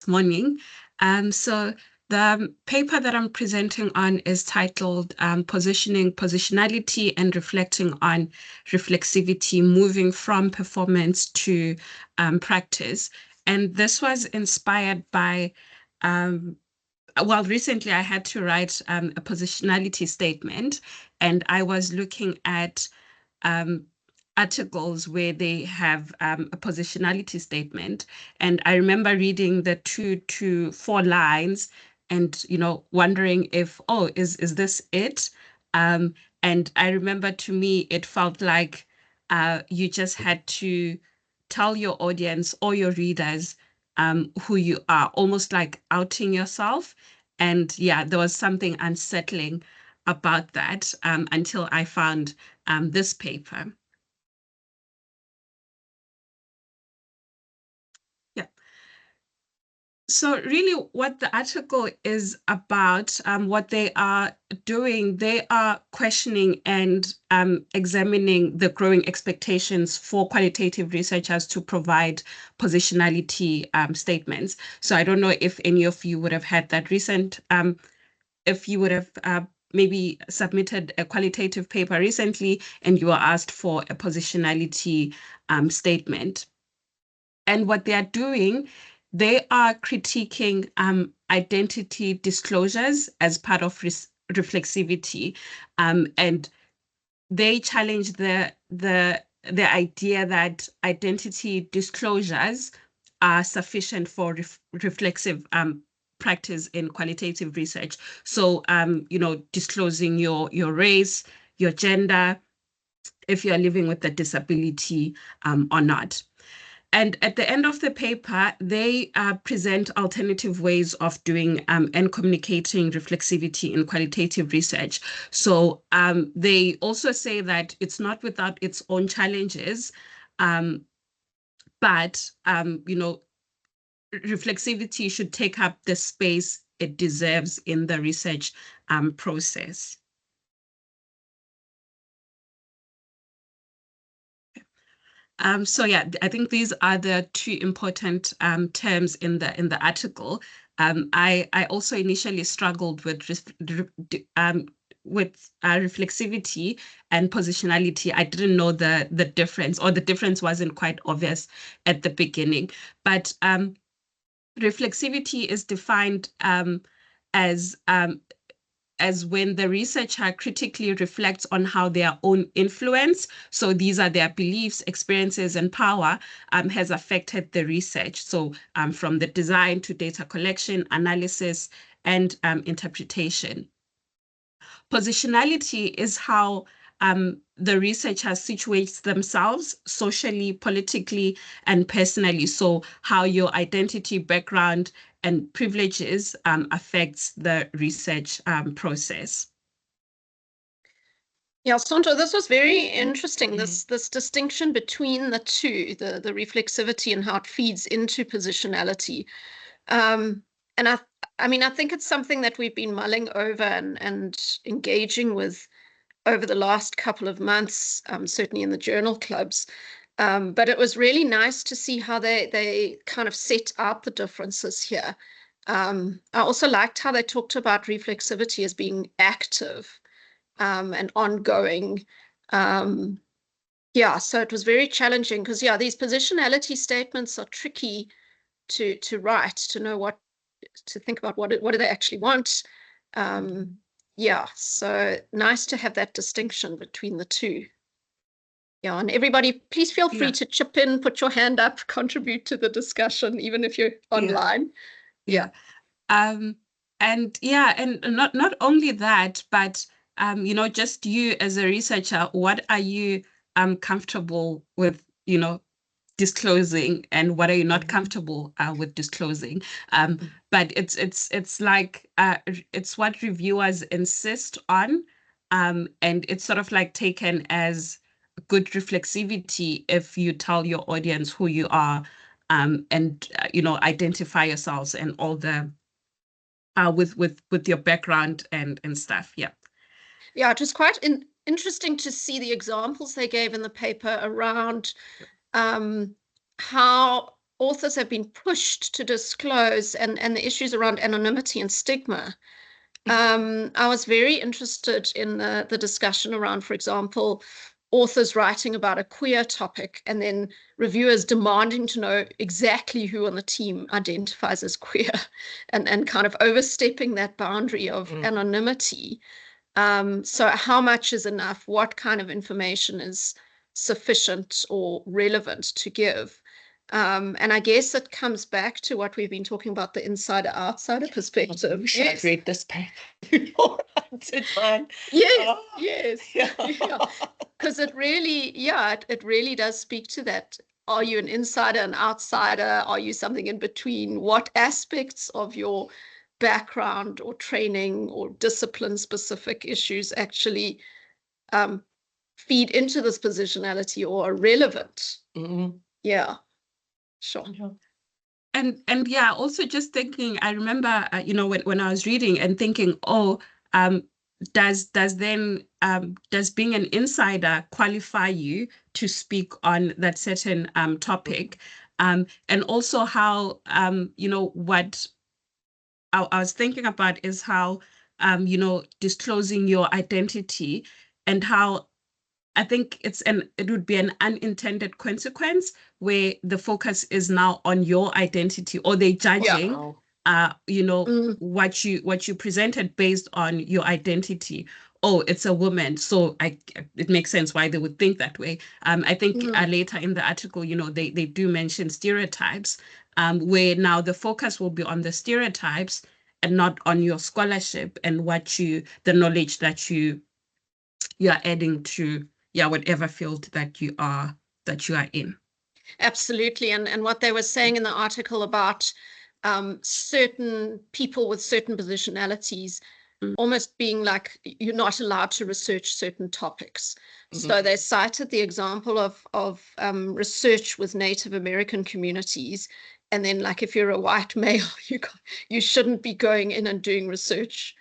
morning. So the paper that I'm presenting on is titled Positionality and Reflecting on Reflexivity, Moving from Performance to Practice. And this was inspired by, recently I had to write a positionality statement, and I was looking at articles where they have a positionality statement. And I remember reading the 2 to 4 lines and, wondering if, oh, is this it? And I remember, to me, it felt like you just had to tell your audience or your readers who you are, almost like outing yourself. And yeah, there was something unsettling about that until I found this paper. Yeah. So really what the article is about, what they are doing, they are questioning and examining the growing expectations for qualitative researchers to provide positionality statements. So I don't know if any of you would have had that recent, if you would have maybe submitted a qualitative paper recently and you were asked for a positionality statement. And what they are doing, they are critiquing identity disclosures as part of reflexivity, and they challenge the idea that identity disclosures are sufficient for reflexive practice in qualitative research. So, disclosing your race, your gender, if you're living with a disability or not. And at the end of the paper, they present alternative ways of doing and communicating reflexivity in qualitative research. So they also say that it's not without its own challenges, but reflexivity should take up the space it deserves in the research process. So yeah, I think these are the two important terms in the article. I also initially struggled with reflexivity and positionality. I didn't know the difference, or the difference wasn't quite obvious at the beginning. But reflexivity is defined as when the researcher critically reflects on how their own influence, so these are their beliefs, experiences, and power, has affected the research. So from the design to data collection, analysis, and interpretation. Positionality is how the researcher situates themselves socially, politically, and personally. So how your identity, background, and privileges affects the research process. Yeah, Sonto, this was very interesting, this distinction between the two, the reflexivity and how it feeds into positionality. And I think it's something that we've been mulling over and engaging with over the last couple of months, certainly in the journal clubs. But it was really nice to see how they kind of set out the differences here. I also liked how they talked about reflexivity as being active and ongoing. So it was very challenging because, these positionality statements are tricky to write, to know what to think about, what do they actually want. So nice to have that distinction between the two. Yeah, and everybody, please feel free to chip in, put your hand up, contribute to the discussion, even if you're online. And not only that, but just you as a researcher, what are you comfortable with, disclosing, and what are you not comfortable with disclosing? But it's like it's what reviewers insist on, and it's sort of like taken as good reflexivity if you tell your audience who you are, and identify yourselves and all the with your background and stuff. Yeah, it was quite interesting to see the examples they gave in the paper around how authors have been pushed to disclose, and the issues around anonymity and stigma. I was very interested in the discussion around, for example, authors writing about a queer topic and then reviewers demanding to know exactly who on the team identifies as queer and kind of overstepping that boundary of anonymity. So how much is enough? What kind of information is sufficient or relevant to give? And I guess it comes back to what we've been talking about, the insider-outsider perspective. Yes. I've read this paper before. I did mine. Yes, yes. Yeah. Because it really, it really does speak to that. Are you an insider, an outsider? Are you something in between? What aspects of your background or training or discipline-specific issues actually feed into this positionality or are relevant? Yeah. Sure. And yeah, also just thinking, I remember, when I was reading and thinking, does being an insider qualify you to speak on that certain topic? And also how, what I was thinking about is how, disclosing your identity and how I think it would be an unintended consequence where the focus is now on your identity, or they're judging, what you presented based on your identity. Oh, it's a woman, so it makes sense why they would think that way. I think later in the article, they do mention stereotypes, where now the focus will be on the stereotypes and not on your scholarship and the knowledge that you're adding to whatever field that you are in. Absolutely. And what they were saying in the article about certain people with certain positionalities almost being like you're not allowed to research certain topics. So they cited the example of research with Native American communities. And then, like, if you're a white male, you shouldn't be going in and doing research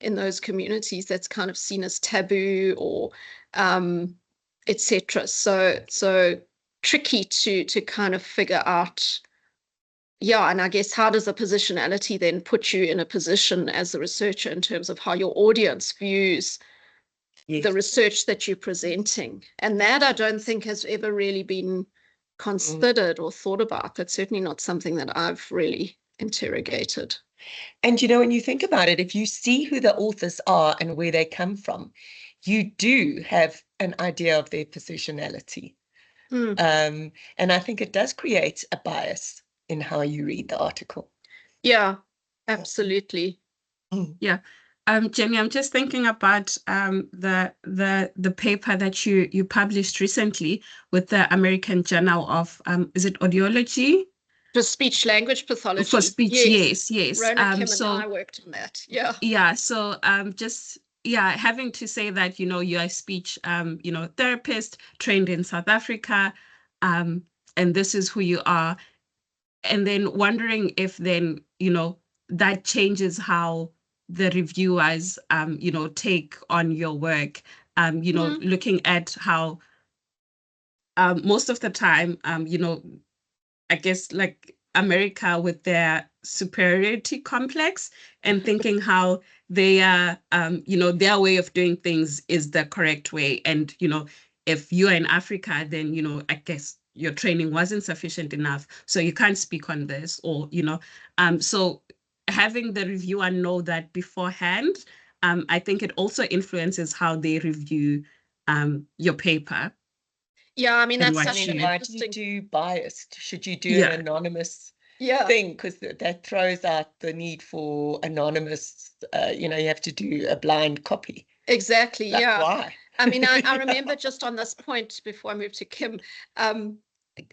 in those communities. That's kind of seen as taboo or etc. So tricky to kind of figure out. Yeah, and I guess how does a positionality then put you in a position as a researcher in terms of how your audience views the research that you're presenting? And that I don't think has ever really been considered or thought about. That's certainly not something that I've really interrogated. And when you think about it, if you see who the authors are and where they come from, you do have an idea of their positionality. And I think it does create a bias in how you read the article. Yeah, absolutely. Yeah. Jenny, I'm just thinking about the paper that you published recently with the American Journal of is it Audiology? For speech language pathology. For speech, yes. Rona, Kim and I worked on that. Yeah. Yeah. So having to say that, you're a speech therapist trained in South Africa, and this is who you are. And then wondering if then, that changes how the reviewers, take on your work, looking at how most of the time, I guess like America with their superiority complex and thinking how they are, their way of doing things is the correct way. And, if you are in Africa, then, I guess your training wasn't sufficient enough, so you can't speak on this, or, so having the reviewer know that beforehand, I think it also influences how they review your paper. Yeah, I mean, that's such an why do you do biased? Should you do an anonymous thing? Because that throws out the need for anonymous, you have to do a blind copy. Exactly, Why? I mean, I remember just on this point before I moved to Kim,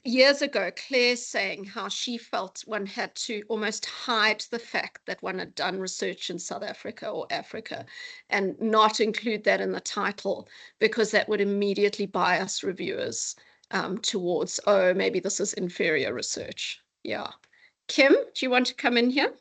years ago, Claire saying how she felt one had to almost hide the fact that one had done research in South Africa or Africa and not include that in the title, because that would immediately bias reviewers towards, oh, maybe this is inferior research. Yeah. Kim, do you want to come in here?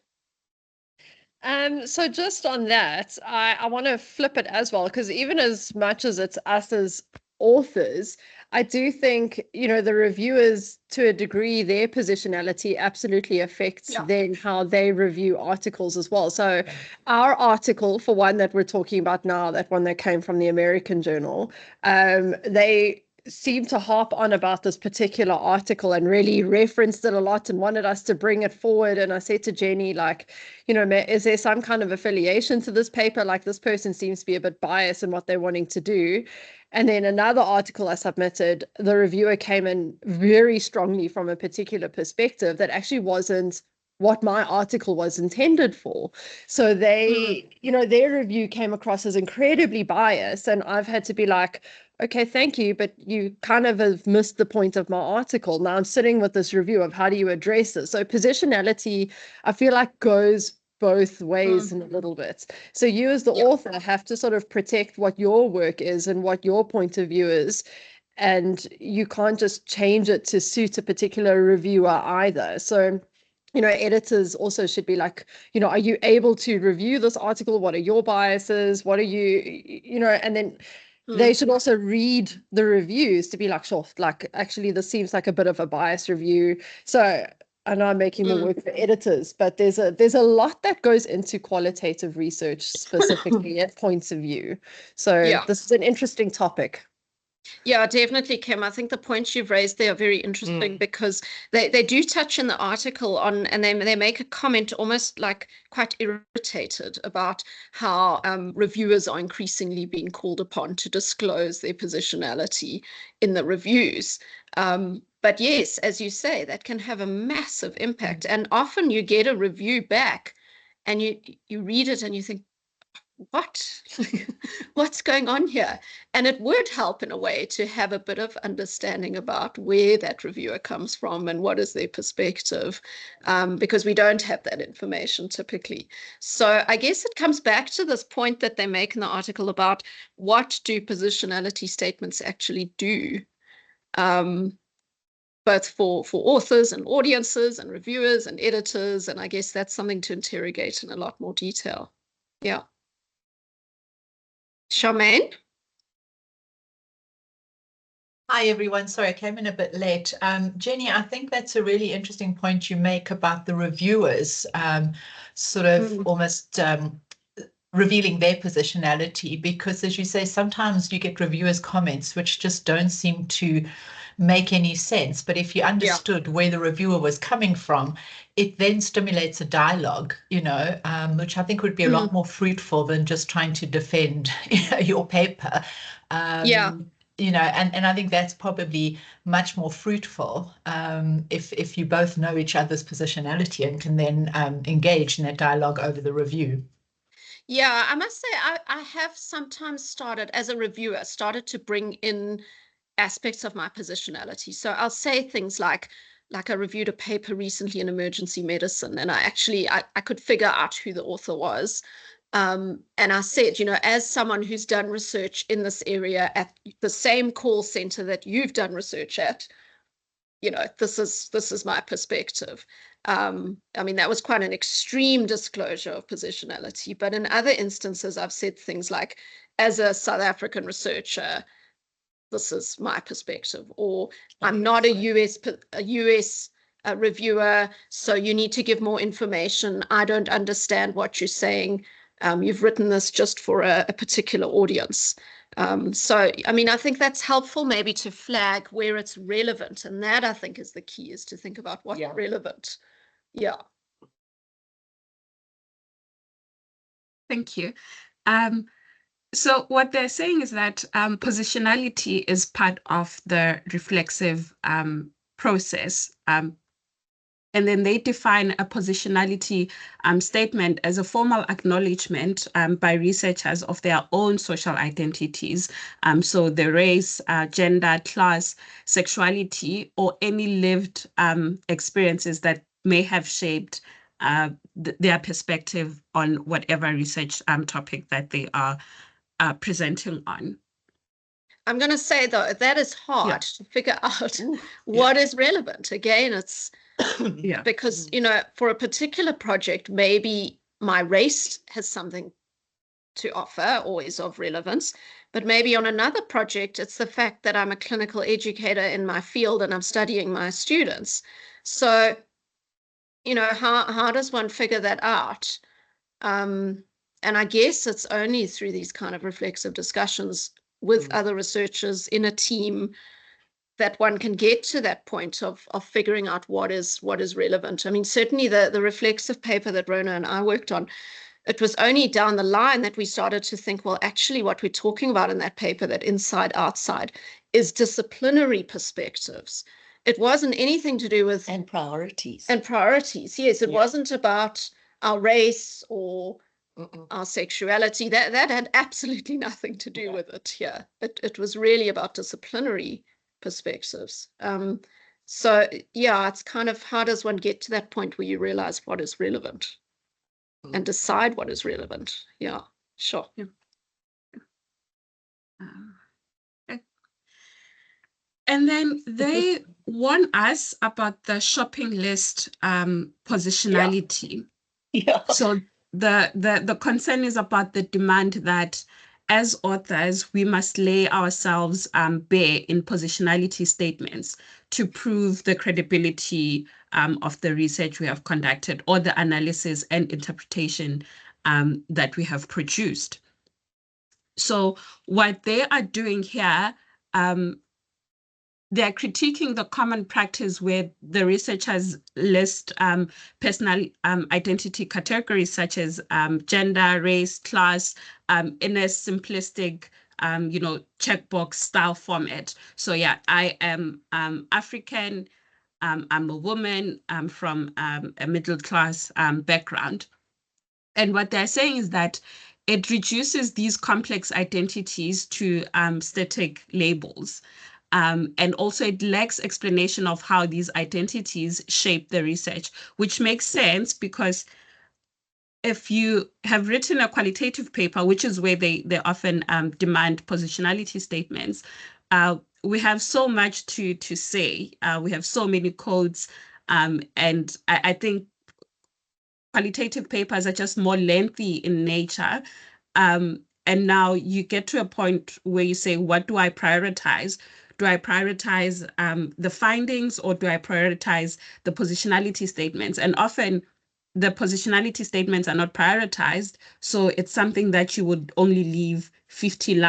So just on that, I want to flip it as well, because even as much as it's us as authors, I do think, the reviewers, to a degree, their positionality absolutely affects then how they review articles as well. So our article, for one that we're talking about now, that one that came from the American Journal, they seemed to harp on about this particular article and really referenced it a lot and wanted us to bring it forward. And I said to Jenny, like, is there some kind of affiliation to this paper? Like, this person seems to be a bit biased in what they're wanting to do. And then another article I submitted, the reviewer came in very strongly from a particular perspective that actually wasn't what my article was intended for. So they, their review came across as incredibly biased. And I've had to be like, okay, thank you, but you kind of have missed the point of my article. Now I'm sitting with this review of how do you address this? So positionality, I feel like, goes both ways in a little bit. So you as the author have to sort of protect what your work is and what your point of view is. And you can't just change it to suit a particular reviewer either. So editors also should be like, are you able to review this article? What are your biases? What are you, and then they should also read the reviews to be like, sure, like, actually, this seems like a bit of a biased review. So I know I'm making more work for editors, but there's a lot that goes into qualitative research, specifically at points of view. So this is an interesting topic. Yeah, definitely, Kim. I think the points you've raised there are very interesting because they do touch in the article on, and they make a comment almost like quite irritated about how reviewers are increasingly being called upon to disclose their positionality in the reviews. But yes, as you say, that can have a massive impact. And often you get a review back and you read it and you think, what's going on here? And it would help in a way to have a bit of understanding about where that reviewer comes from and what is their perspective, because we don't have that information typically. So I guess it comes back to this point that they make in the article about what do positionality statements actually do, both for authors and audiences and reviewers and editors. And I guess that's something to interrogate in a lot more detail. Yeah. Charmaine? Hi, everyone. Sorry, I came in a bit late. Jenny, I think that's a really interesting point you make about the reviewers sort of almost revealing their positionality, because, as you say, sometimes you get reviewers' comments which just don't seem to make any sense. But if you understood where the reviewer was coming from, it then stimulates a dialogue, which I think would be a lot more fruitful than just trying to defend your paper. And I think that's probably much more fruitful if you both know each other's positionality and can then engage in that dialogue over the review. Yeah, I must say I have sometimes started as a reviewer, to bring in aspects of my positionality. So I'll say things like I reviewed a paper recently in emergency medicine, and I could figure out who the author was. And I said, as someone who's done research in this area at the same call center that you've done research at, this is my perspective. I mean, that was quite an extreme disclosure of positionality. But in other instances, I've said things like, as a South African researcher, this is my perspective, or I'm not a US reviewer, so you need to give more information. I don't understand what you're saying. You've written this just for a particular audience. So, I mean, I think that's helpful maybe to flag where it's relevant. And that, I think, is the key, is to think about what's relevant. Yeah. Thank you. So what they're saying is that positionality is part of the reflexive process. And then they define a positionality statement as a formal acknowledgement by researchers of their own social identities. So the race, gender, class, sexuality, or any lived experiences that may have shaped their perspective on whatever research topic that they are presenting on. I'm going to say, though, that is hard to figure out what is relevant. Again, it's because, for a particular project, maybe my race has something to offer or is of relevance. But maybe on another project, it's the fact that I'm a clinical educator in my field and I'm studying my students. So, you know, how does one figure that out? And I guess it's only through these kind of reflexive discussions with other researchers in a team that one can get to that point of figuring out what is relevant. I mean, certainly the reflexive paper that Rona and I worked on, it was only down the line that we started to think, well, actually what we're talking about in that paper, that inside outside, is disciplinary perspectives. It wasn't anything to do with... And priorities. And priorities, yes. It wasn't about our race or our sexuality. That had absolutely nothing to do with it here. It was really about disciplinary perspectives. So yeah, it's kind of, how does one get to that point where you realize what is relevant and decide what is relevant? Yeah, sure. Yeah. Okay. And then they warn us about the shopping list positionality. Yeah. So the concern is about the demand that as authors, we must lay ourselves bare in positionality statements to prove the credibility of the research we have conducted or the analysis and interpretation that we have produced. So what they are doing here, they're critiquing the common practice where the researchers list personal identity categories such as gender, race, class in a simplistic, checkbox style format. So yeah, I am African, I'm a woman, I'm from a middle class background. And what they're saying is that it reduces these complex identities to static labels. And also it lacks explanation of how these identities shape the research, which makes sense because if you have written a qualitative paper, which is where they often demand positionality statements, we have so much to say. We have so many codes. And I think qualitative papers are just more lengthy in nature. And now you get to a point where you say, what do I prioritize? Do I prioritize the findings or do I prioritize the positionality statements? And often the positionality statements are not prioritized. So it's something that you would only leave 50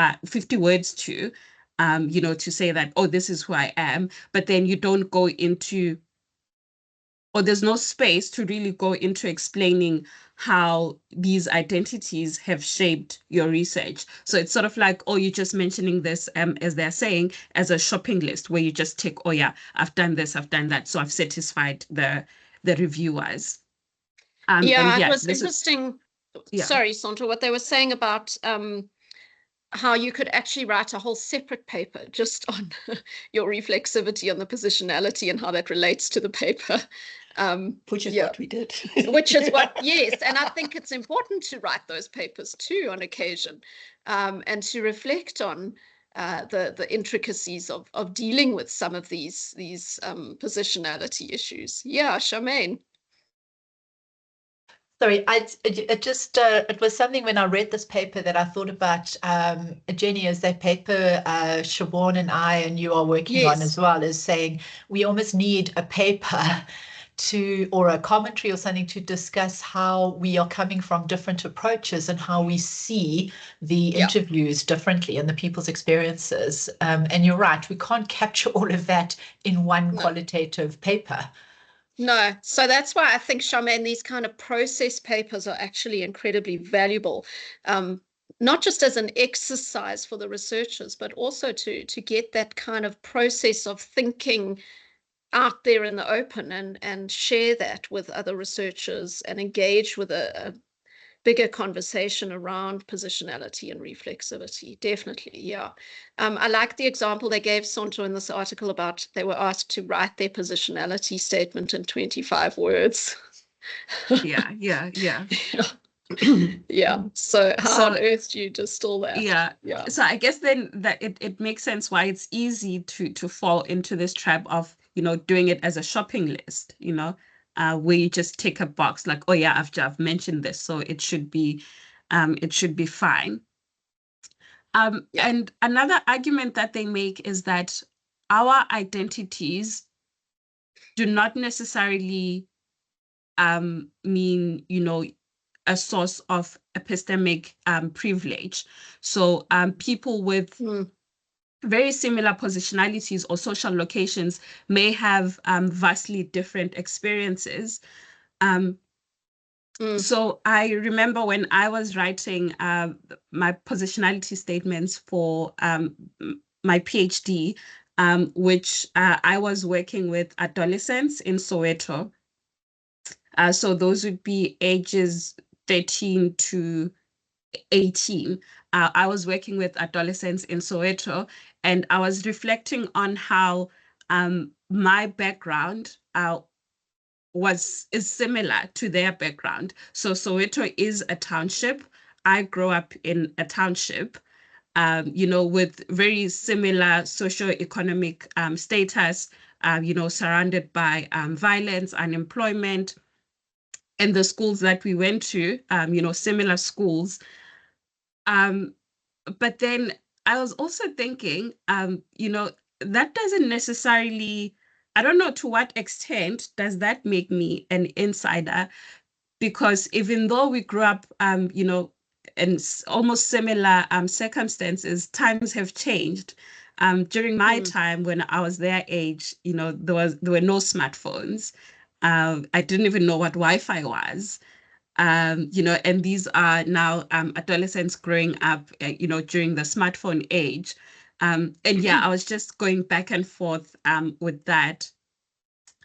words to, to say that, oh, this is who I am. But then you don't go into, or there's no space to really go into explaining how these identities have shaped your research. So it's sort of like, oh, you're just mentioning this, as they're saying, as a shopping list where you just tick, oh yeah, I've done this, I've done that. So I've satisfied the reviewers. It was interesting. Sorry, Sonto, what they were saying about how you could actually write a whole separate paper just on your reflexivity on the positionality and how that relates to the paper. Which is what we did. Which is what, yes. And I think it's important to write those papers too on occasion, and to reflect on the intricacies of dealing with some of these positionality issues. Yeah, Charmaine. Sorry, it was something when I read this paper that I thought about, Jenny, is that paper Siobhan and I and you are working on as well, is saying we almost need a paper or a commentary or something to discuss how we are coming from different approaches and how we see the interviews differently and the people's experiences. And you're right, we can't capture all of that in one qualitative paper. No, so that's why I think, Charmaine, these kind of process papers are actually incredibly valuable, not just as an exercise for the researchers, but also to get that kind of process of thinking out there in the open and share that with other researchers and engage with a bigger conversation around positionality and reflexivity. Definitely, yeah. I like the example they gave, Sonto, in this article about they were asked to write their positionality statement in 25 words. Yeah. So how on earth do you distill that? Yeah. So I guess then that it makes sense why it's easy to fall into this trap of, doing it as a shopping list, where you just tick a box like, oh yeah, I've mentioned this, so it should be it should be fine. And another argument that they make is that our identities do not necessarily mean, a source of epistemic privilege. So people with very similar positionalities or social locations may have vastly different experiences. So I remember when I was writing my positionality statements for my PhD, which I was working with adolescents in Soweto. So those would be ages 13 to 18. I was working with adolescents in Soweto, and I was reflecting on how my background is similar to their background. So Soweto is a township. I grew up in a township, with very similar socioeconomic status, surrounded by violence, unemployment, and the schools that we went to, similar schools. But then I was also thinking, that doesn't necessarily, I don't know to what extent does that make me an insider, because even though we grew up, in almost similar circumstances, times have changed. During my time when I was their age, there were no smartphones. I didn't even know what Wi-Fi was. And these are now adolescents growing up, during the smartphone age. And yeah, I was just going back and forth with that,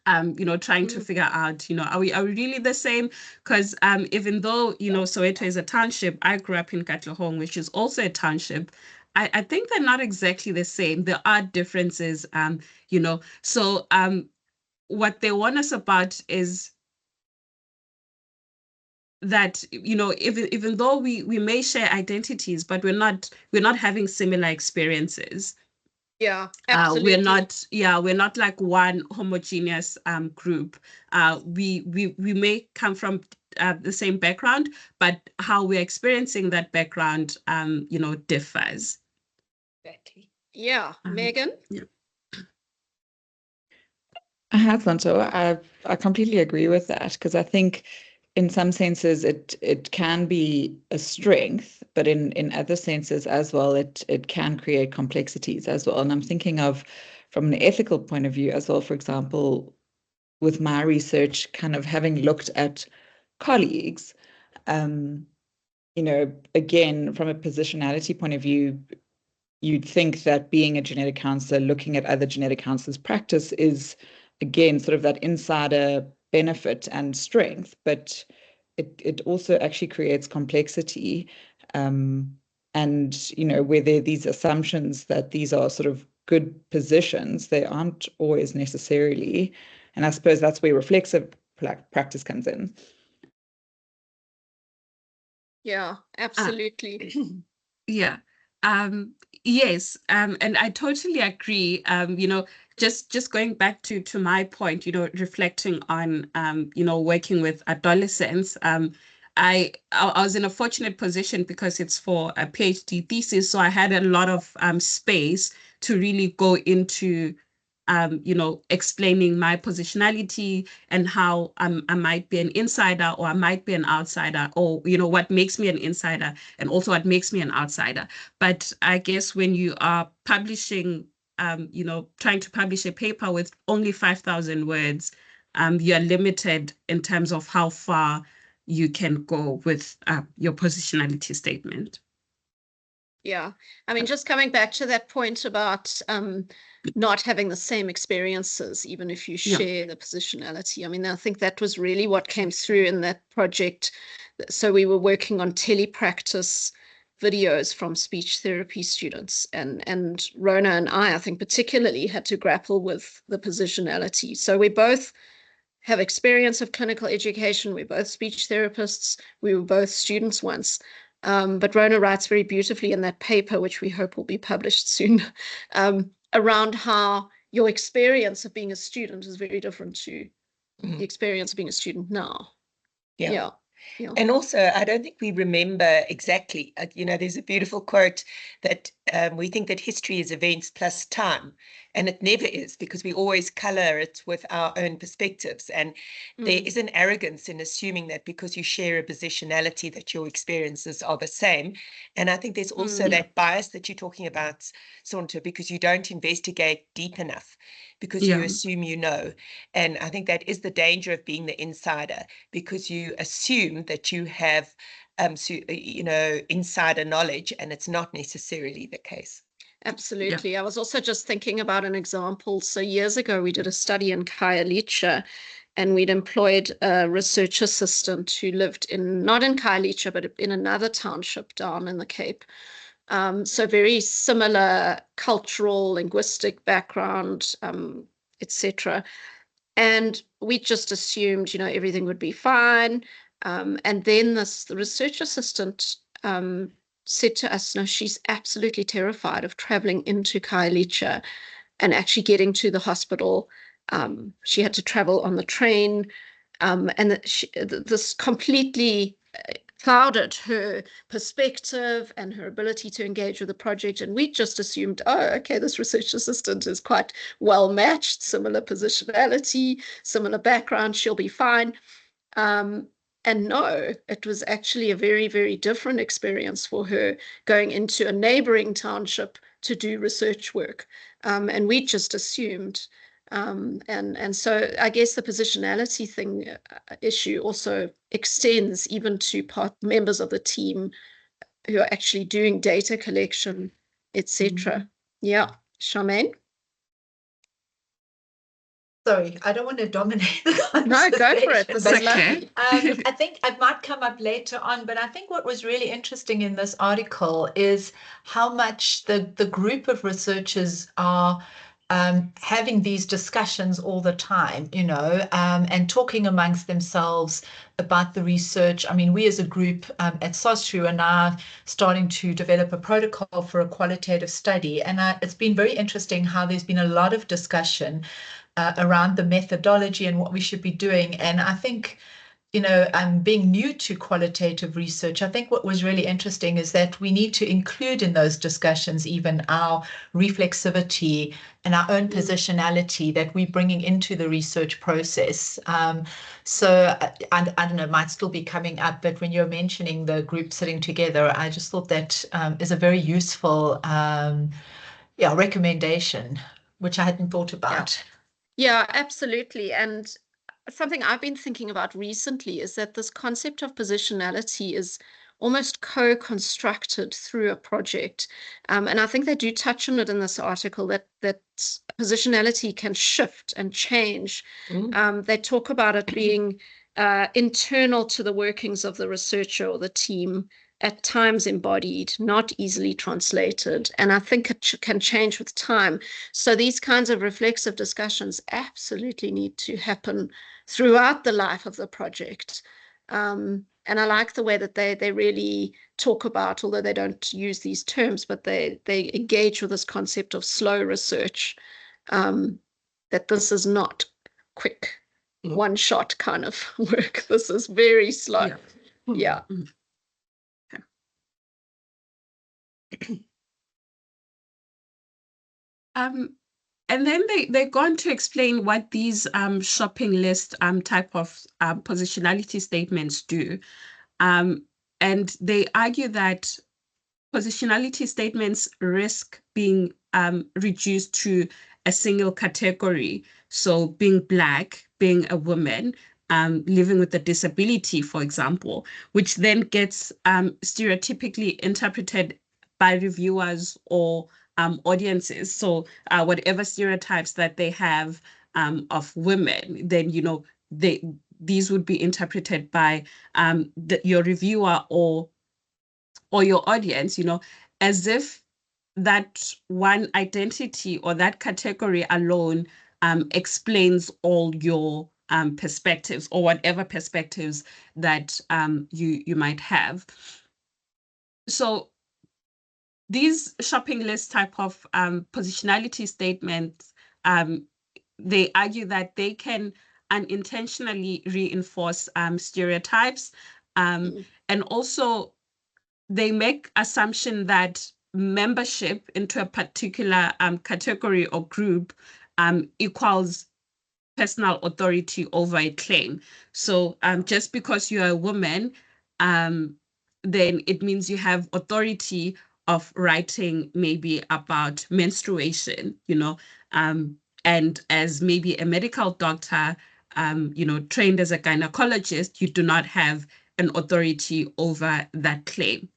trying to figure out, are we really the same? Because even though, Soweto is a township, I grew up in Katlehong, which is also a township. I think they're not exactly the same. There are differences, So what they warn us about is that, even though we may share identities, but we're not having similar experiences. Yeah, absolutely. We're not like one homogeneous group. We may come from the same background, but how we're experiencing that background, differs. Exactly. Yeah, Megan? Yeah. I have one. So I completely agree with that, because I think in some senses it can be a strength, but in other senses as well, it can create complexities as well. And I'm thinking of from an ethical point of view as well, for example, with my research, kind of having looked at colleagues, again, from a positionality point of view, you'd think that being a genetic counselor, looking at other genetic counselors' practice is, again, sort of that insider benefit and strength, but it also actually creates complexity. And, where there are these assumptions that these are sort of good positions, they aren't always necessarily. And I suppose that's where reflexive practice comes in. Yeah, absolutely. Yeah. Yes. And I totally agree. Just going back to my point, reflecting on, working with adolescents, I was in a fortunate position because it's for a PhD thesis. So I had a lot of space to really go into, explaining my positionality and how I might be an insider or I might be an outsider, or, what makes me an insider and also what makes me an outsider. But I guess when you are publishing, trying to publish a paper with only 5,000 words, you're limited in terms of how far you can go with your positionality statement. Yeah, I mean, just coming back to that point about not having the same experiences, even if you share the positionality. I mean, I think that was really what came through in that project. So we were working on telepractice videos from speech therapy students, and Rona and I think particularly had to grapple with the positionality. So we both have experience of clinical education. We're both speech therapists. We were both students once. But Rona writes very beautifully in that paper, which we hope will be published soon, around how your experience of being a student is very different to the experience of being a student now. Yeah. Yeah. And also, I don't think we remember exactly, there's a beautiful quote that we think that history is events plus time, and it never is, because we always color it with our own perspectives. And there is an arrogance in assuming that because you share a positionality that your experiences are the same. And I think there's also that bias that you're talking about, Saunta, because you don't investigate deep enough, because you assume you know. And I think that is the danger of being the insider, because you assume that you have, insider knowledge, and it's not necessarily the case. Absolutely. I was also just thinking about an example. So years ago, we did a study in Khayelitsha, and we'd employed a research assistant who lived not in Khayelitsha, but in another township down in the Cape. So very similar cultural, linguistic background, etc. And we just assumed, everything would be fine. And then the research assistant said to us, no, she's absolutely terrified of traveling into Khayelitsha and actually getting to the hospital. She had to travel on the train, and this completely clouded her perspective and her ability to engage with the project. And we just assumed, oh, okay, this research assistant is quite well matched, similar positionality, similar background, she'll be fine. And no, it was actually a very, very different experience for her, going into a neighboring township to do research work. And we just assumed. And so I guess the positionality issue also extends even to members of the team who are actually doing data collection, etc. Yeah, Charmaine? Sorry, I don't want to dominate the conversation. No, go for it. But, okay. I think it might come up later on, but I think what was really interesting in this article is how much the group of researchers are having these discussions all the time, and talking amongst themselves about the research. I mean, we as a group at SOSTRU are now starting to develop a protocol for a qualitative study. And it's been very interesting how there's been a lot of discussion around the methodology and what we should be doing. And I think, being new to qualitative research, I think what was really interesting is that we need to include in those discussions even our reflexivity and our own positionality that we're bringing into the research process. So I don't know, it might still be coming up, but when you're mentioning the group sitting together, I just thought that is a very useful recommendation, which I hadn't thought about. Yeah, absolutely. And something I've been thinking about recently is that this concept of positionality is almost co-constructed through a project. And I think they do touch on it in this article, that positionality can shift and change. They talk about it being internal to the workings of the researcher or the team, at times embodied, not easily translated. And I think it can change with time. So these kinds of reflexive discussions absolutely need to happen throughout the life of the project. And I like the way that they really talk about, although they don't use these terms, but they engage with this concept of slow research, that this is not quick, one-shot kind of work. This is very slow. Yeah. And then they go on to explain what these shopping list type of positionality statements do. And they argue that positionality statements risk being reduced to a single category. So being Black, being a woman, living with a disability, for example, which then gets stereotypically interpreted by reviewers or audiences. So whatever stereotypes that they have of women, then, these would be interpreted by your reviewer or your audience, as if that one identity or that category alone explains all your perspectives, or whatever perspectives that you might have. So these shopping list type of positionality statements, they argue that they can unintentionally reinforce stereotypes, And also they make assumption that membership into a particular category or group equals personal authority over a claim. So just because you're a woman, then it means you have authority of writing maybe about menstruation, and as maybe a medical doctor, trained as a gynecologist, you do not have an authority over that claim.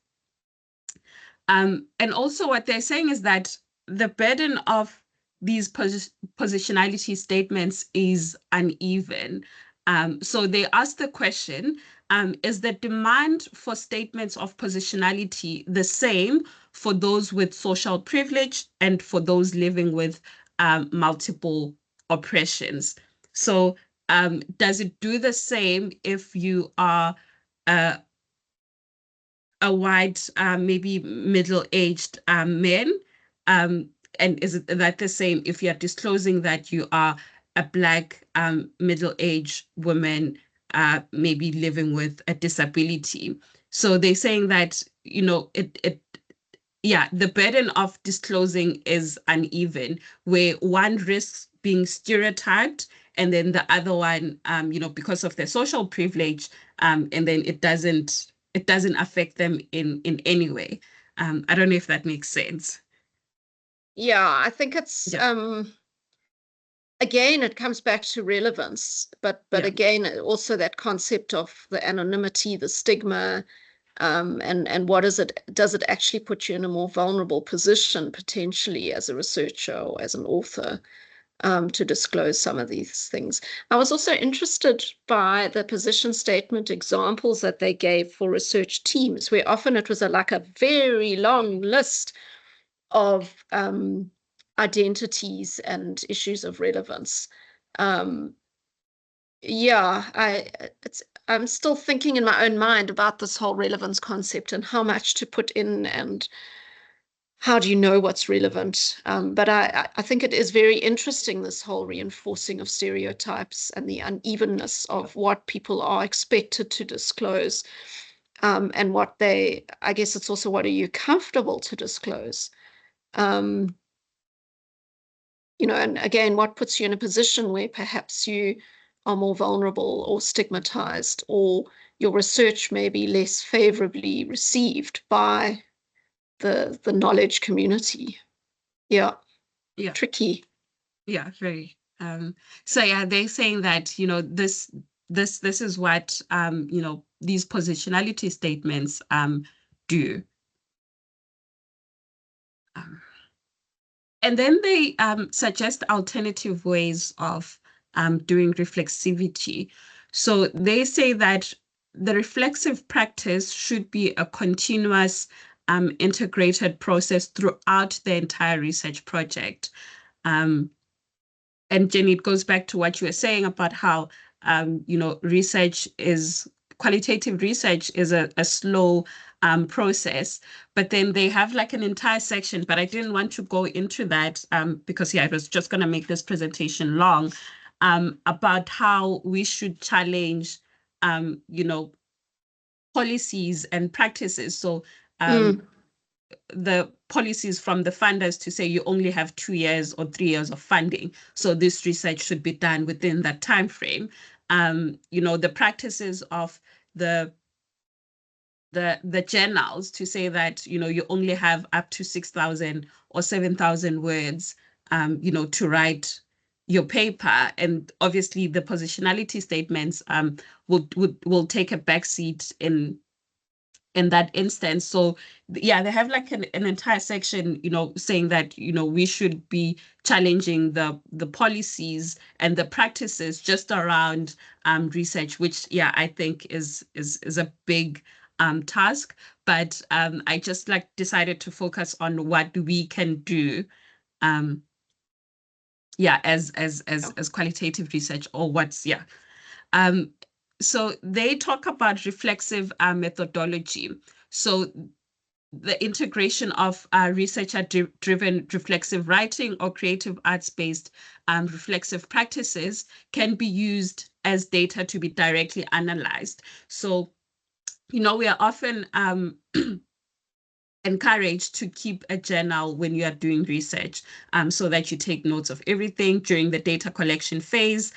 And also what they're saying is that the burden of these positionality statements is uneven. So they ask the question, is the demand for statements of positionality the same for those with social privilege and for those living with multiple oppressions? So does it do the same if you are a white, maybe middle-aged man? And is it that the same if you're disclosing that you are a Black middle-aged woman, maybe living with a disability? So they're saying that, the burden of disclosing is uneven, where one risks being stereotyped and then the other one, because of their social privilege, and then it doesn't affect them in any way. I don't know if that makes sense. Yeah, I think it's again, it comes back to relevance, but again, also that concept of the anonymity, the stigma, and what is it? Does it actually put you in a more vulnerable position potentially as a researcher or as an author? To disclose some of these things. I was also interested by the position statement examples that they gave for research teams, where often it was like a very long list of identities and issues of relevance. I'm still thinking in my own mind about this whole relevance concept and how much to put in and how do you know what's relevant? But I think it is very interesting, this whole reinforcing of stereotypes and the unevenness of what people are expected to disclose, and what I guess it's also, what are you comfortable to disclose? And again, what puts you in a position where perhaps you are more vulnerable or stigmatized, or your research may be less favorably received by the knowledge community. Yeah. Tricky. Yeah, very. So yeah, they're saying that, this is what these positionality statements do. And then they suggest alternative ways of doing reflexivity. So they say that the reflexive practice should be a continuous integrated process throughout the entire research project. And Jenny, it goes back to what you were saying about how, qualitative research is a slow process, but then they have like an entire section, but I didn't want to go into that because it was just going to make this presentation long, about how we should challenge, policies and practices. So the policies from the funders to say you only have 2 years or 3 years of funding, so this research should be done within that time frame. The practices of the journals to say that you only have up to 6,000 or 7,000 words to write your paper, and obviously the positionality statements will take a backseat in that instance. So yeah, they have like an entire section, saying that, we should be challenging the policies and the practices just around research, which I think is a big task. But I just decided to focus on what we can do as qualitative research, or what's so they talk about reflexive methodology. So the integration of researcher-driven reflexive writing or creative arts-based reflexive practices can be used as data to be directly analyzed. So we are often encouraged to keep a journal when you are doing research, so that you take notes of everything during the data collection phase,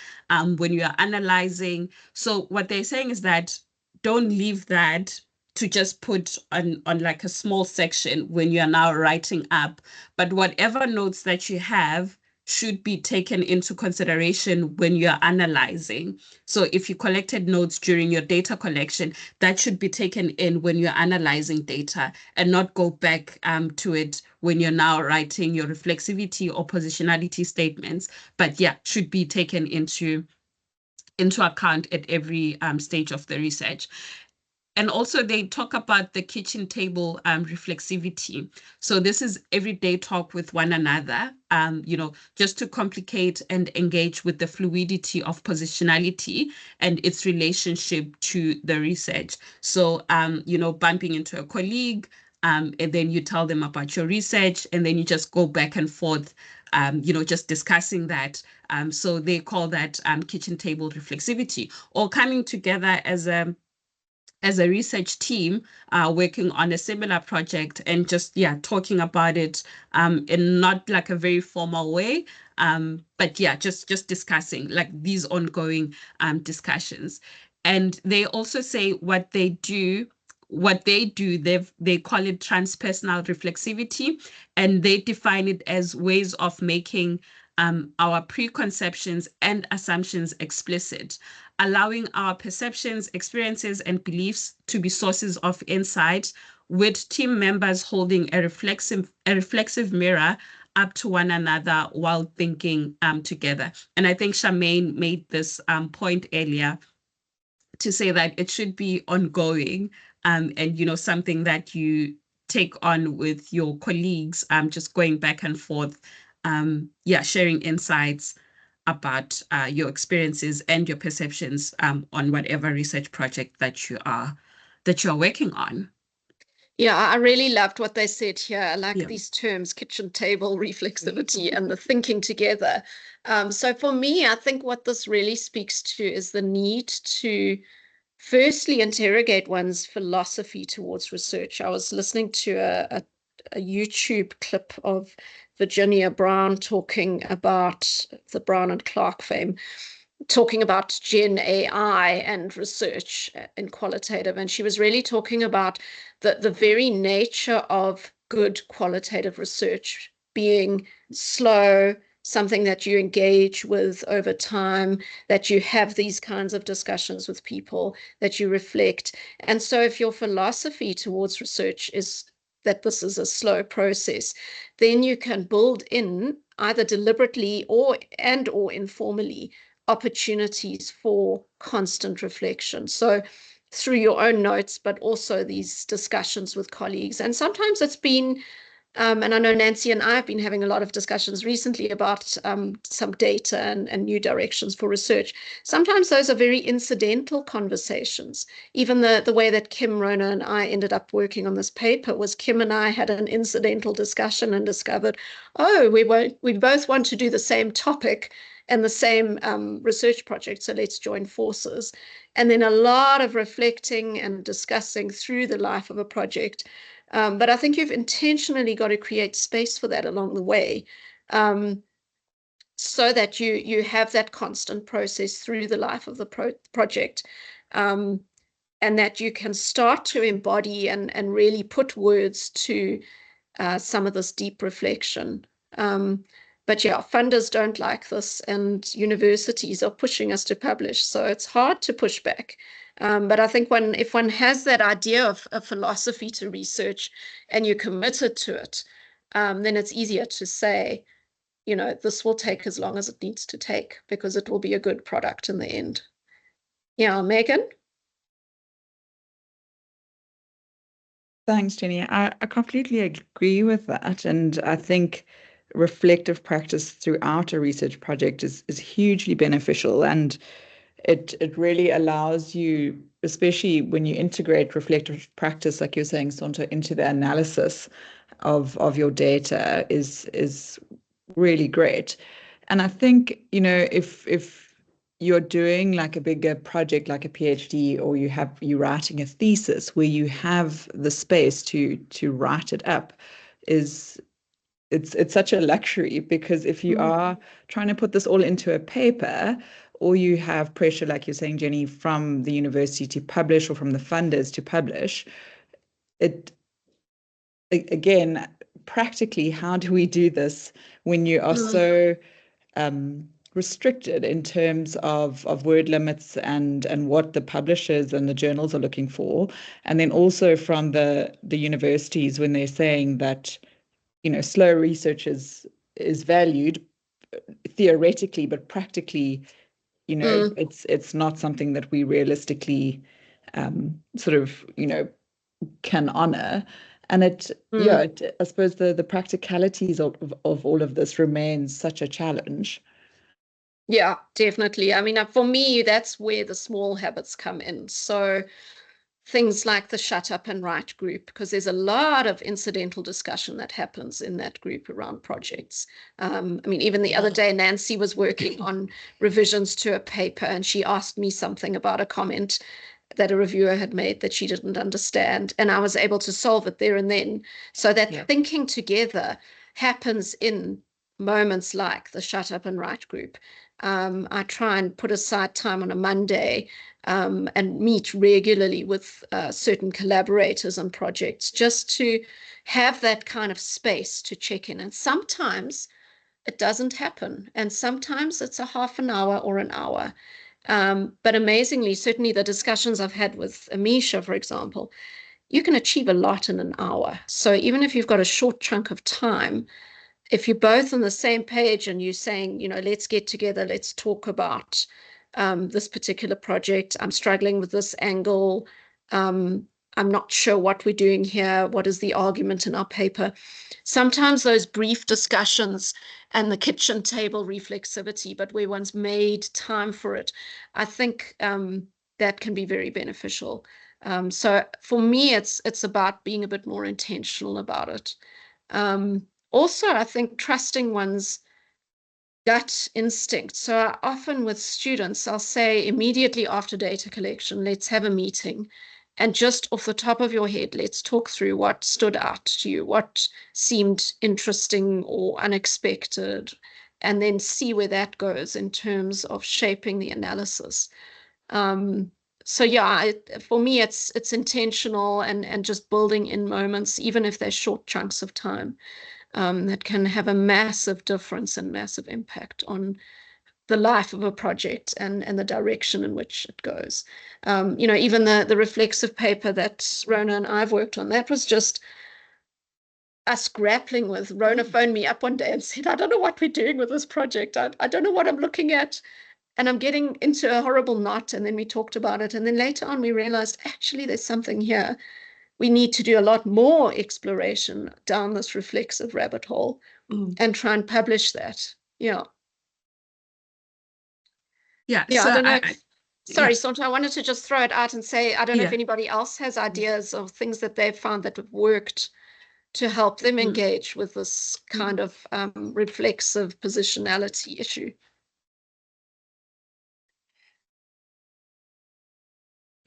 when you are analyzing. So what they're saying is that don't leave that to just put on like a small section when you are now writing up, but whatever notes that you have should be taken into consideration when you're analyzing. So if you collected notes during your data collection, that should be taken in when you're analyzing data, and not go back to it when you're now writing your reflexivity or positionality statements. But yeah, should be taken into account at every stage of the research. And also they talk about the kitchen table reflexivity. So this is everyday talk with one another, just to complicate and engage with the fluidity of positionality and its relationship to the research. So, bumping into a colleague, and then you tell them about your research, and then you just go back and forth, just discussing that. So they call that kitchen table reflexivity, or coming together as a research team, working on a similar project, and just talking about it in not like a very formal way, but just discussing like these ongoing discussions. And they also say what they do, they call it transpersonal reflexivity, and they define it as ways of making our preconceptions and assumptions explicit, allowing our perceptions, experiences, and beliefs to be sources of insight, with team members holding a reflexive mirror up to one another while thinking together. And I think Charmaine made this point earlier, to say that it should be ongoing, and something that you take on with your colleagues, just going back and forth, sharing insights about your experiences and your perceptions on whatever research project that you are working on. Yeah, I really loved what they said here. I like these terms, kitchen table reflexivity and the thinking together. So for me, I think what this really speaks to is the need to firstly interrogate one's philosophy towards research. I was listening to a YouTube clip of Virginia Brown talking about the Brown and Clark fame, talking about Gen AI and research in Qualitative. And she was really talking about the very nature of good qualitative research being slow, something that you engage with over time, that you have these kinds of discussions with people, that you reflect. And so if your philosophy towards research is that this is a slow process, then you can build in, either deliberately or informally, opportunities for constant reflection. So through your own notes, but also these discussions with colleagues. And sometimes it's been, and I know Nancy and I have been having a lot of discussions recently about some data and new directions for research. Sometimes those are very incidental conversations. Even the way that Kim, Rona, and I ended up working on this paper was Kim and I had an incidental discussion and discovered, oh, we both want to do the same topic and the same research project, so let's join forces. And then a lot of reflecting and discussing through the life of a project. But I think you've intentionally got to create space for that along the way, so that you have that constant process through the life of the project, and that you can start to embody and really put words to some of this deep reflection. But yeah, funders don't like this, and universities are pushing us to publish, so it's hard to push back. But I think if one has that idea of a philosophy to research and you're committed to it, then it's easier to say, this will take as long as it needs to take, because it will be a good product in the end. Yeah, Megan? Thanks, Jenny. I completely agree with that. And I think reflective practice throughout a research project is hugely beneficial. And it really allows you, especially when you integrate reflective practice, like you're saying, Sonta, into the analysis of your data is really great. And I think, if you're doing like a bigger project like a PhD, or you're writing a thesis where you have the space to write it up, it's such a luxury, because if you are trying to put this all into a paper, or you have pressure, like you're saying, Jenny, from the university to publish, or from the funders to publish, again, practically, how do we do this when you are so restricted in terms of word limits and what the publishers and the journals are looking for, and then also from the universities when they're saying that, you know, slow research is valued theoretically, but practically, you know, it's not something that we realistically sort of, you know, can honor. And I suppose the practicalities of all of this remains such a challenge. Yeah, definitely. I mean, for me, that's where the small habits come in. So things like the shut up and write group, because there's a lot of incidental discussion that happens in that group around projects. I mean, even the other day, Nancy was working on revisions to a paper, and she asked me something about a comment that a reviewer had made that she didn't understand, and I was able to solve it there and then. So that thinking together happens in moments like the shut up and write group. I try and put aside time on a Monday and meet regularly with certain collaborators on projects, just to have that kind of space to check in. And sometimes it doesn't happen, and sometimes it's a half an hour or an hour. But amazingly, certainly the discussions I've had with Amisha, for example, you can achieve a lot in an hour. So even if you've got a short chunk of time, if you're both on the same page and you're saying, you know, let's get together, let's talk about this particular project. I'm struggling with this angle. I'm not sure what we're doing here. What is the argument in our paper? Sometimes those brief discussions and the kitchen table reflexivity, but where one's made time for it, I think that can be very beneficial. So for me, it's about being a bit more intentional about it. Also, I think trusting one's gut instinct. So often with students, I'll say immediately after data collection, let's have a meeting. And just off the top of your head, let's talk through what stood out to you, what seemed interesting or unexpected, and then see where that goes in terms of shaping the analysis. So yeah, for me, it's intentional and just building in moments, even if they're short chunks of time. That can have a massive difference and massive impact on the life of a project and the direction in which it goes. You know, even the reflexive paper that Rona and I've worked on, that was just us grappling with. Rona phoned me up one day and said, I don't know what we're doing with this project. I don't know what I'm looking at. And I'm getting into a horrible knot. And then we talked about it. And then later on, we realized, actually, there's something here. We need to do a lot more exploration down this reflexive rabbit hole and try and publish that. Yeah. Yeah. Yeah. So I don't know. Sorry, yeah. Sonta, I wanted to just throw it out and say, I don't know if anybody else has ideas of things that they've found that have worked to help them engage with this kind of reflexive positionality issue.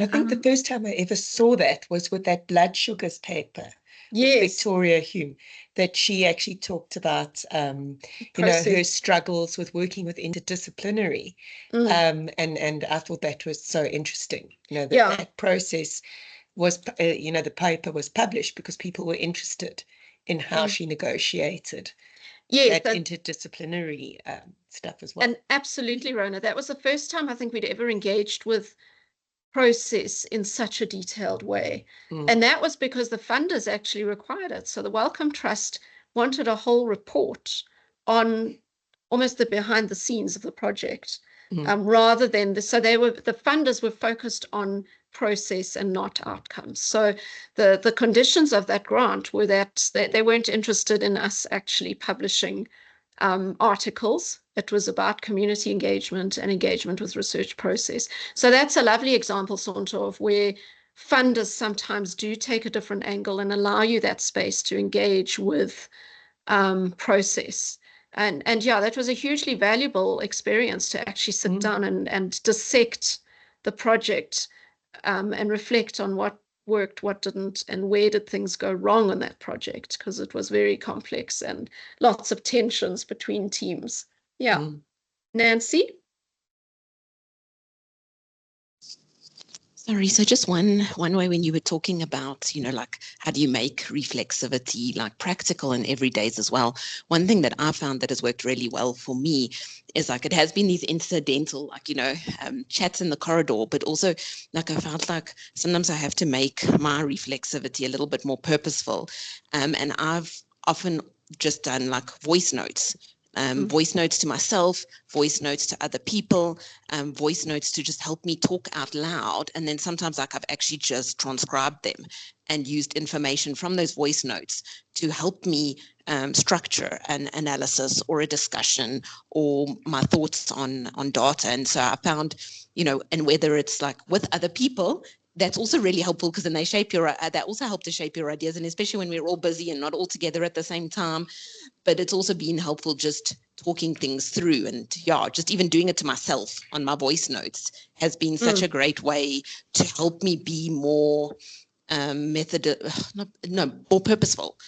I think the first time I ever saw that was with that blood sugars paper. Yes. Victoria Hume, that she actually talked about, you know, her struggles with working with interdisciplinary. And I thought that was so interesting, you know, that process was, you know, the paper was published because people were interested in how she negotiated that interdisciplinary stuff as well. And absolutely, Rona, that was the first time I think we'd ever engaged with process in such a detailed way. And that was because the funders actually required it. So the Wellcome Trust wanted a whole report on almost the behind the scenes of the project, rather than so the funders were focused on process and not outcomes. So the conditions of that grant were that they weren't interested in us actually publishing articles. It was about community engagement and engagement with research process. So that's a lovely example, sort of, where funders sometimes do take a different angle and allow you that space to engage with process. And yeah, that was a hugely valuable experience to actually sit down and dissect the project, and reflect on what worked, what didn't, and where did things go wrong on that project, because it was very complex and lots of tensions between teams. Yeah. Nancy? Sorry, so just one way, when you were talking about, like, how do you make reflexivity like practical and everydays as well? One thing that I found that has worked really well for me is, like, it has been these incidental, like, chats in the corridor, but also, like, I felt like sometimes I have to make my reflexivity a little bit more purposeful. And I've often just done like voice notes. Voice notes to myself, voice notes to other people, voice notes to just help me talk out loud. And then sometimes, like, I've actually just transcribed them and used information from those voice notes to help me structure an analysis or a discussion or my thoughts on data. And so I found, and whether it's like with other people, that's also really helpful, because then they shape that also help to shape your ideas. And especially when we're all busy and not all together at the same time. But it's also been helpful just talking things through, and just even doing it to myself on my voice notes has been such a great way to help me be more more purposeful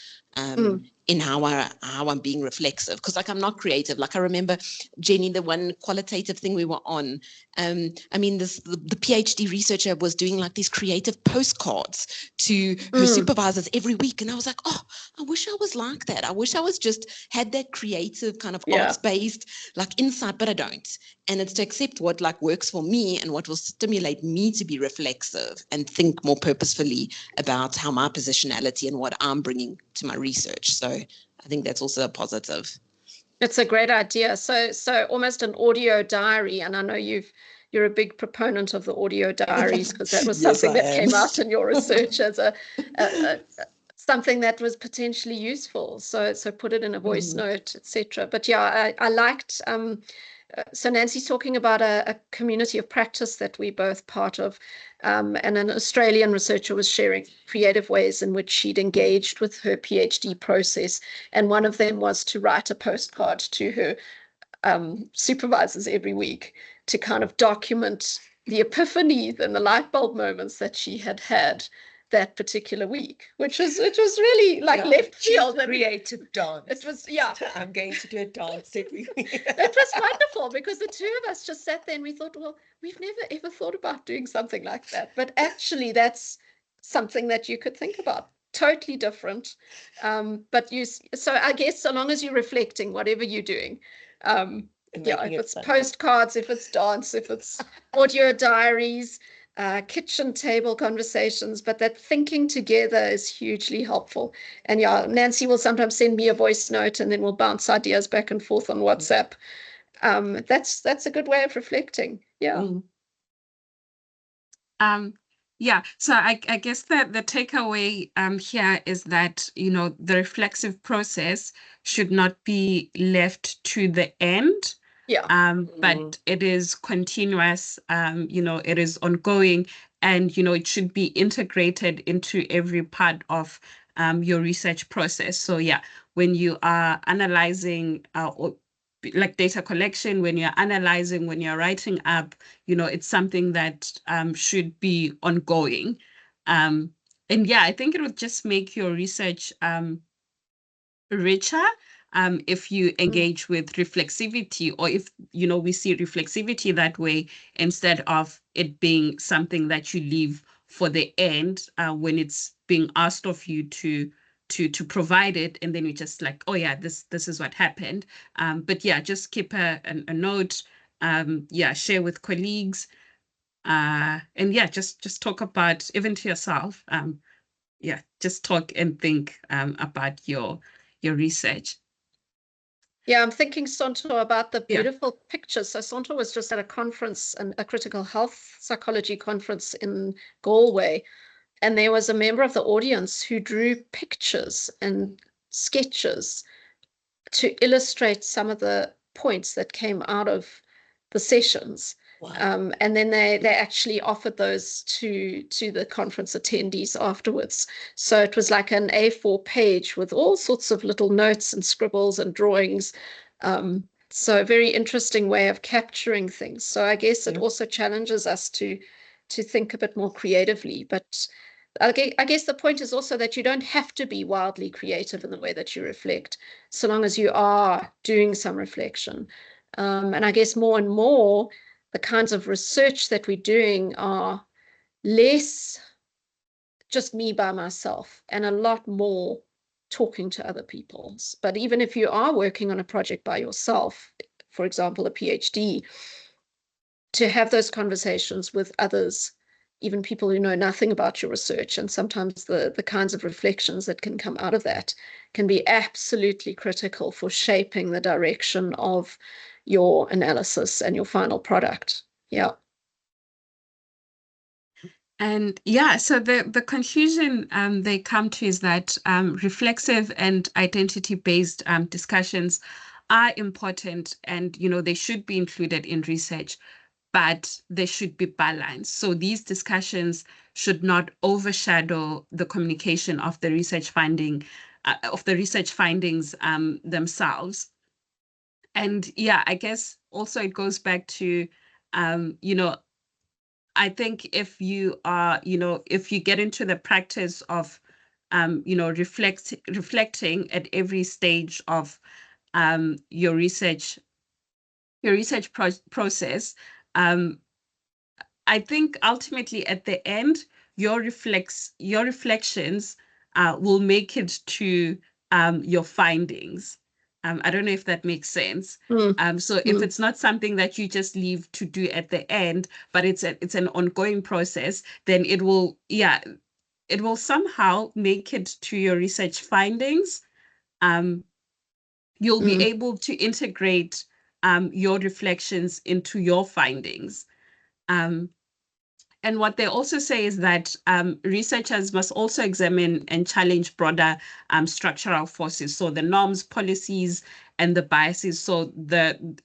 in how I'm being reflexive, because, like, I'm not creative. Like, I remember, Jenny, the one qualitative thing we were on, the PhD researcher was doing like these creative postcards to her supervisors every week, and I was like, oh, I wish I was like that. I wish I was just had that creative kind of arts-based like insight, but I don't. And it's to accept what like works for me and what will stimulate me to be reflexive and think more purposefully about how my positionality and what I'm bringing to my research. So I think that's also a positive. It's a great idea. So almost an audio diary. And I know you're a big proponent of the audio diaries, because that was something that came out in your research as a something that was potentially useful. So put it in a voice note, etc. But yeah, I liked. So Nancy's talking about a community of practice that we're both part of, and an Australian researcher was sharing creative ways in which she'd engaged with her PhD process, and one of them was to write a postcard to her supervisors every week to kind of document the epiphanies and the light bulb moments that she had that particular week, which was really like left field. Creative dance. It was, I'm going to do a dance every week. It was wonderful, because the two of us just sat there and we thought, well, we've never ever thought about doing something like that. But actually, that's something that you could think about. Totally different. So I guess so long as you're reflecting, whatever you're doing, if it's postcards, if it's dance, if it's audio diaries, kitchen table conversations, but that thinking together is hugely helpful. And Nancy will sometimes send me a voice note, and then we'll bounce ideas back and forth on WhatsApp. That's a good way of reflecting. So I guess that the takeaway here is that, the reflexive process should not be left to the end. But it is continuous, it is ongoing, and, it should be integrated into every part of your research process. So when you are analyzing like data collection, when you're analyzing, when you're writing up, it's something that should be ongoing. And I think it would just make your research richer if you engage with reflexivity, or if we see reflexivity that way, instead of it being something that you leave for the end when it's being asked of you to provide it, and then you just like, oh yeah, this is what happened. But just keep a note, share with colleagues, and just talk about, even to yourself, just talk and think about your research. I'm thinking, Sonto, about the beautiful pictures. So Sonto was just at a conference, a critical health psychology conference in Galway, and there was a member of the audience who drew pictures and sketches to illustrate some of the points that came out of the sessions. Wow. And then they actually offered those to the conference attendees afterwards. So it was like an A4 page with all sorts of little notes and scribbles and drawings So a very interesting way of capturing things. So I guess it also challenges us to think a bit more creatively. But I guess the point is also that you don't have to be wildly creative in the way that you reflect, so long as you are doing some reflection. And I guess more and more, the kinds of research that we're doing are less just me by myself and a lot more talking to other people. But even if you are working on a project by yourself, for example, a PhD, to have those conversations with others, even people who know nothing about your research, and sometimes the kinds of reflections that can come out of that can be absolutely critical for shaping the direction of your analysis and your final product. Yeah. And yeah, so the conclusion they come to is that reflexive and identity-based discussions are important, and they should be included in research, but they should be balanced. So these discussions should not overshadow the communication of the research findings themselves. And yeah, I guess also it goes back to I think if you are, if you get into the practice of, reflecting at every stage of your research process, I think ultimately at the end, your reflections will make it to your findings. I don't know if that makes sense. So if it's not something that you just leave to do at the end, but it's an ongoing process, then it will somehow make it to your research findings. You'll be able to integrate your reflections into your findings. And what they also say is that researchers must also examine and challenge broader structural forces, so the norms, policies, and the biases. So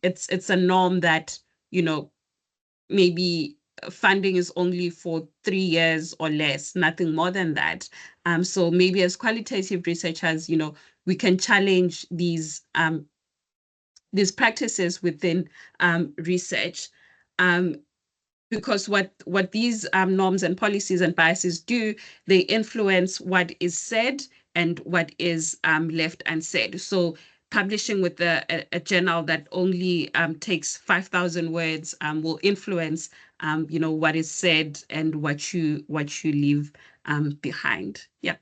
it's a norm that maybe funding is only for 3 years or less, nothing more than that. So maybe as qualitative researchers, we can challenge these practices within research. Because what these norms and policies and biases do, they influence what is said and what is left unsaid. So publishing with a journal that only takes 5,000 words will influence what is said and what you leave behind. Yeah.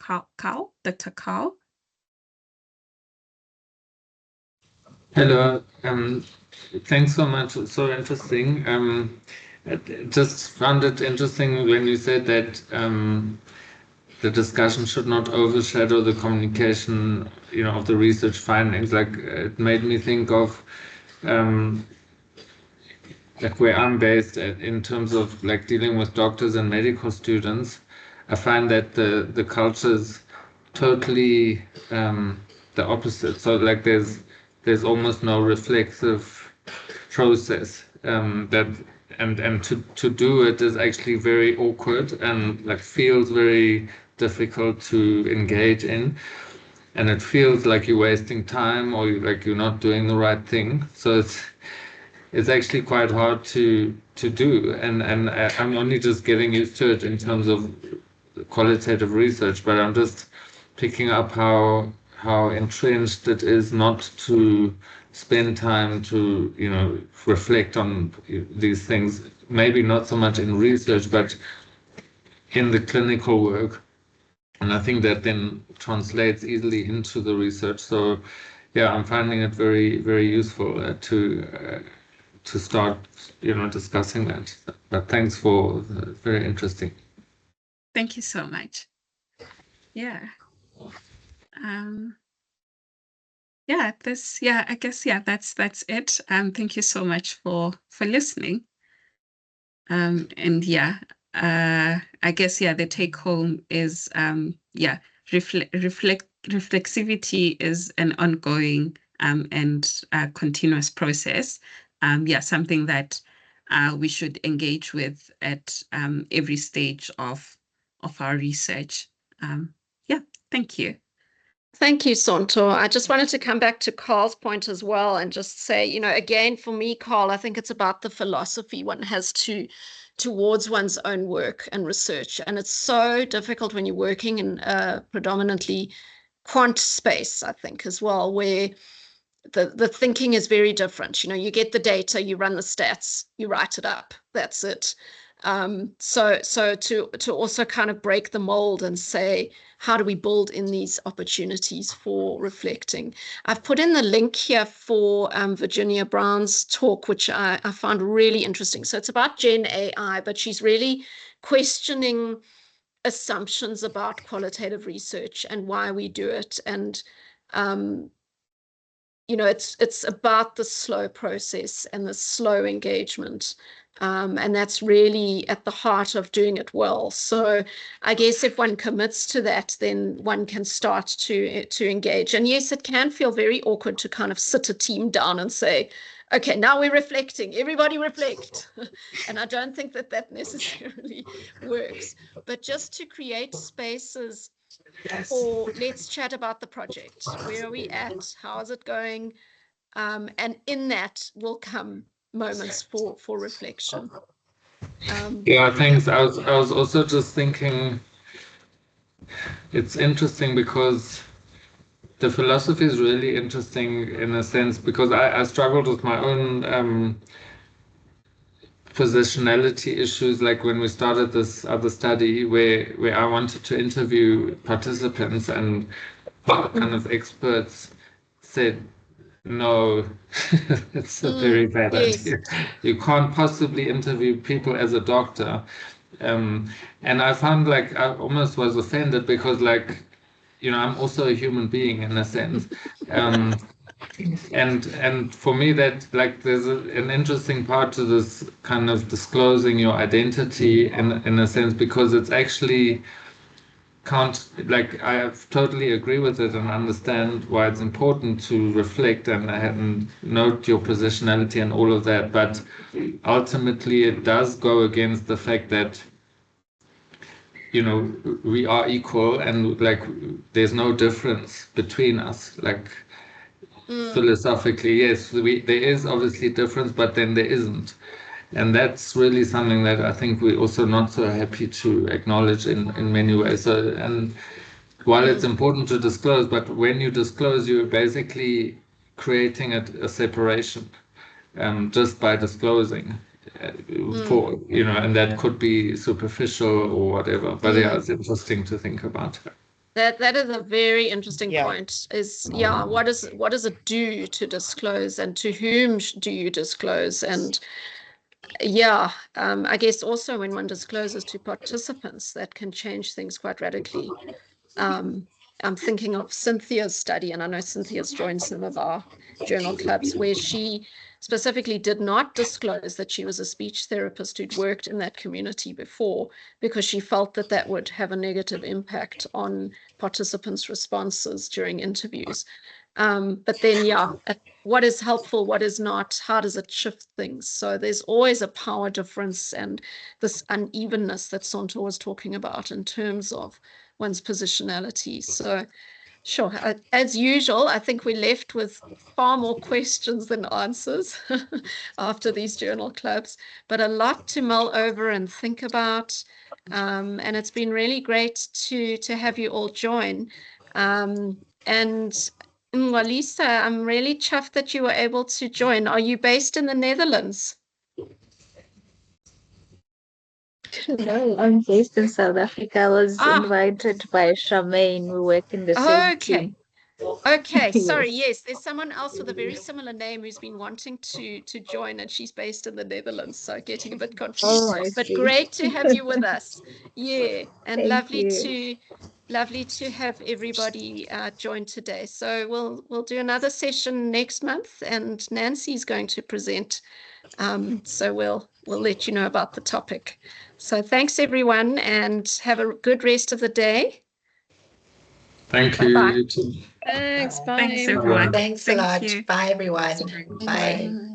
Dr. Carl. Hello. Thanks so much. So interesting. I just found it interesting when you said that the discussion should not overshadow the communication, of the research findings. Like it made me think of like where I'm based in terms of like dealing with doctors and medical students. I find that the culture is totally the opposite. So like there's almost no reflexive process that and to do it is actually very awkward and like feels very difficult to engage in, and it feels like you're wasting time or like you're not doing the right thing. So it's actually quite hard to do, and I'm only just getting used to it in terms of qualitative research, but I'm just picking up how entrenched it is not to spend time to reflect on these things, maybe not so much in research but in the clinical work, and I think that then translates easily into the research. So yeah, I'm finding it very, very useful to start discussing that. But thanks for very interesting. Thank you so much. Yeah. I guess that's it. Thank you so much for listening. And yeah, I guess the take home is reflexivity is an ongoing and continuous process. Something that we should engage with at every stage of our research. Thank you. Thank you, Sonto. I just wanted to come back to Carl's point as well and just say, you know, again, for me, Carl, I think it's about the philosophy one has towards one's own work and research. And it's so difficult when you're working in a predominantly quant space, I think, as well, where the thinking is very different. You know, you get the data, you run the stats, you write it up. That's it. So to also kind of break the mold and say, how do we build in these opportunities for reflecting? I've put in the link here for Virginia Brown's talk, which I found really interesting. So it's about Gen AI, but she's really questioning assumptions about qualitative research and why we do it. And you know, it's about the slow process and the slow engagement. And that's really at the heart of doing it well. So I guess if one commits to that, then one can start to engage. And yes, it can feel very awkward to kind of sit a team down and say, okay, now we're reflecting, everybody reflect. And I don't think that necessarily works, but just to create spaces for let's chat about the project. Where are we at? How is it going? And in that will come moments for reflection. Yeah, thanks. I was also just thinking, it's interesting because the philosophy is really interesting in a sense, because I struggled with my own positionality issues, like when we started this other study where I wanted to interview participants and kind of experts said, no, it's a very bad idea. You can't possibly interview people as a doctor. And I found like I almost was offended because, like, you know, I'm also a human being in a sense. And for me, that, like, there's an interesting part to this kind of disclosing your identity in a sense, because it's actually I totally agree with it and understand why it's important to reflect and note your positionality and all of that. But ultimately, it does go against the fact that, you know, we are equal and like there's no difference between us. Like philosophically, yes, there is obviously difference, but then there isn't. And that's really something that I think we're also not so happy to acknowledge in many ways. So, and while it's important to disclose, but when you disclose, you're basically creating a separation just by disclosing for, you know, and that could be superficial or whatever. But yeah, it's interesting to think about. That is a very interesting point. Is what does it do to disclose, and to whom do you disclose? And I guess also when one discloses to participants, that can change things quite radically. I'm thinking of Cynthia's study, and I know Cynthia's joined some of our journal clubs, where she specifically did not disclose that she was a speech therapist who'd worked in that community before, because she felt that that would have a negative impact on participants' responses during interviews. But then, what is helpful, what is not, how does it shift things? So there's always a power difference and this unevenness that Sonto was talking about in terms of one's positionality. So sure, as usual, I think we're left with far more questions than answers after these journal clubs, but a lot to mull over and think about. And it's been really great to have you all join. And Lisa, I'm really chuffed that you were able to join. Are you based in the Netherlands? No, I'm based in South Africa. I was invited by Charmaine. We work in the same team. Okay, sorry, yes, there's someone else with a very similar name who's been wanting to join, and she's based in the Netherlands, so getting a bit confused. But great to have you with us. Yeah, and lovely to have everybody join today. So we'll do another session next month, and Nancy's going to present. So we'll let you know about the topic. So thanks everyone, and have a good rest of the day. Thank you. Bye-bye. You too. Thanks. Bye. Thanks everyone. Thanks a lot. Bye everyone. Bye.